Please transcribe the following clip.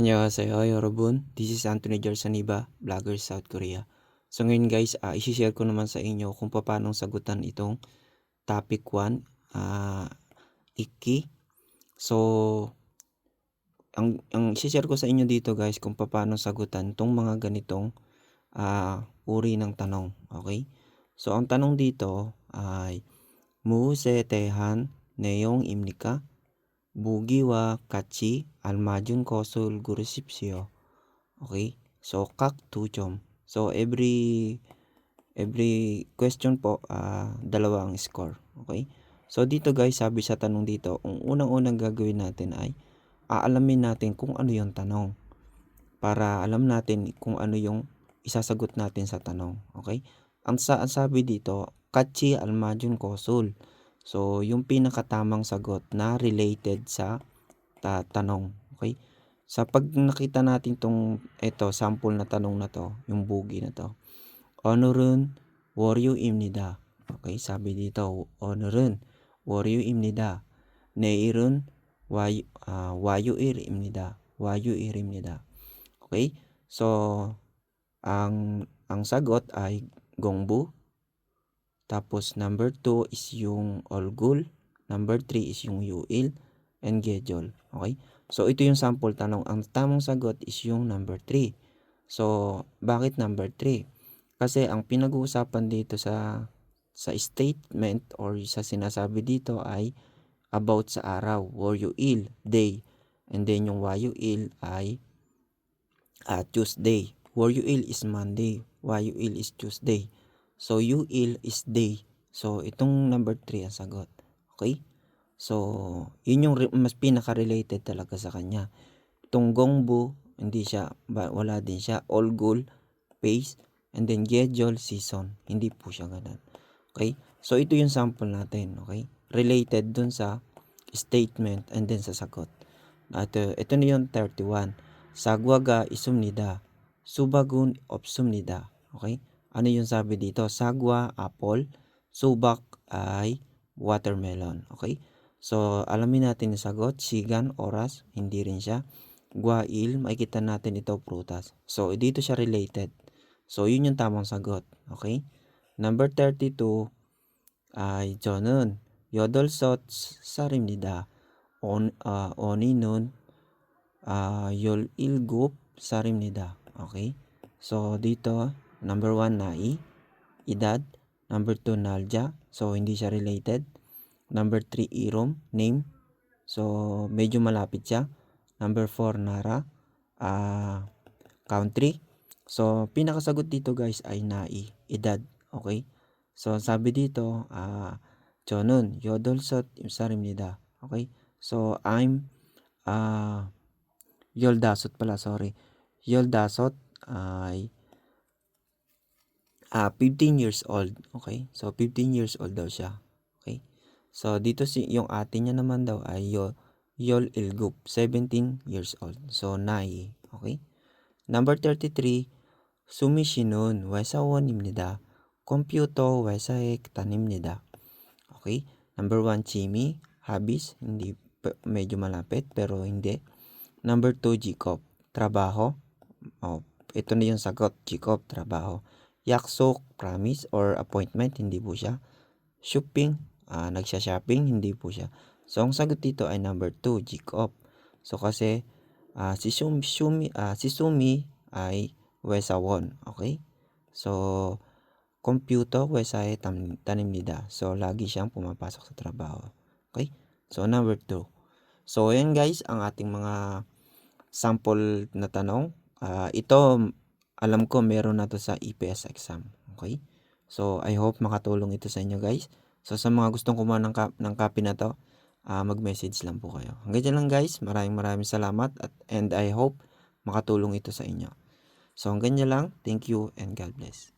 Annyeonghaseyo, 여러분. This is Anthony Jarsaniba, vlogger South Korea. So ngayon guys, i-share ko naman sa inyo kung paano sagutan itong topic 1, Ikki. So, ang i-share ko sa inyo dito guys kung paano sagutan itong mga ganitong uri ng tanong. Okay? So, ang tanong dito ay, 무엇에 대한 내용입니까? 무기와 같이 알맞은 것을 고르십시오. Okay? So, 각 2점. So, every question po, dalawa ang score. Okay? So, dito guys, sabi sa tanong dito, ang unang-unang gagawin natin ay aalamin natin kung ano yung tanong. Para alam natin kung ano yung isasagot natin sa tanong. Okay? Ang sabi dito, 같이 알맞은 것을. So, yung pinakatamang sagot na related sa tanong. Okay? Sa pag nakita natin ito, sample na tanong na to, yung bugi na to. 오늘은 월요일입니다. Okay? Sabi dito, 오늘은 월요일입니다. 내일은 화요일입니다. 화요일입니다. Okay? So, ang sagot ay 공부. Tapos number 2 is yung 얼굴, number 3 is yung yuil, and 계절. Okay? So ito yung sample tanong. Ang tamang sagot is yung number 3. So bakit number 3? Kasi ang pinag-uusapan dito sa statement or sa sinasabi dito ay about sa araw, 월요일, day. And then yung 화요일 ay Tuesday. 월요일 is Monday, 화요일 is Tuesday. So, yuil is day. So, itong number 3 ang sagot. Okay? So, yun yung mas pinaka-related talaga sa kanya. Itong gongbu, hindi siya, wala din siya. Olgul, pace, and then gyejol, season. Hindi po siya ganun. Okay? So, ito yung sample natin. Okay? Related dun sa statement and then sa sagot. Ito na yung 31. Sagwaga isumnida. Subagun opsumnida. Okay? Ano yung sabi dito? Sagwa, apple. Subak ay watermelon. Okay? So, alamin natin yung sagot. Sigan, oras. Hindi rin siya. Gwail, makikita natin ito, prutas. So, dito siya related. So, yun yung tamang sagot. Okay? Number 32 ay 저는 8살입니다. 언니는 17살입니다. Okay? So, dito, number 1, nai, edad. Number 2, nalja. So, hindi siya related. Number 3, irom, name. So, medyo malapit siya. Number 4, nara, country. So, pinakasagot dito guys ay nai, edad. Okay? So, sabi dito, 저는 8살입니다. Okay? So, I'm, 15 pala, sorry. 15 ay 15 years old. Okay? So, 15 years old daw siya. Okay? So, dito yung ate niya naman daw ay Yol Ilgup, 17 years old. So, nai. Okay? Number 33, 수미씨는 회사원입니다. 컴퓨터 회사에 다닙니다. Okay? Number 1, Jimmy, hobbies, hindi, medyo malapit, pero hindi. Number 2, Jacob, trabaho. Ito na yung sagot, Jacob, trabaho. Yaksok, promise or appointment, hindi po siya. Shopping, nagsha-shopping, hindi po siya. So, ang sagot dito ay number 2, Jacob. So, kasi si Sumi ay wesawon. Okay? So, computer wesae tanimnida. So, lagi siyang pumapasok sa trabaho. Okay? So, number 2. So, ayan guys, ang ating mga sample na tanong. Ito, alam ko meron na to sa EPS exam. Okay? So, I hope makatulong ito sa inyo guys. So, sa mga gustong kumuha ng copy na to, mag-message lang po kayo. Hanggang dyan lang guys. Maraming salamat and I hope makatulong ito sa inyo. So, hanggang dyan lang. Thank you and God bless.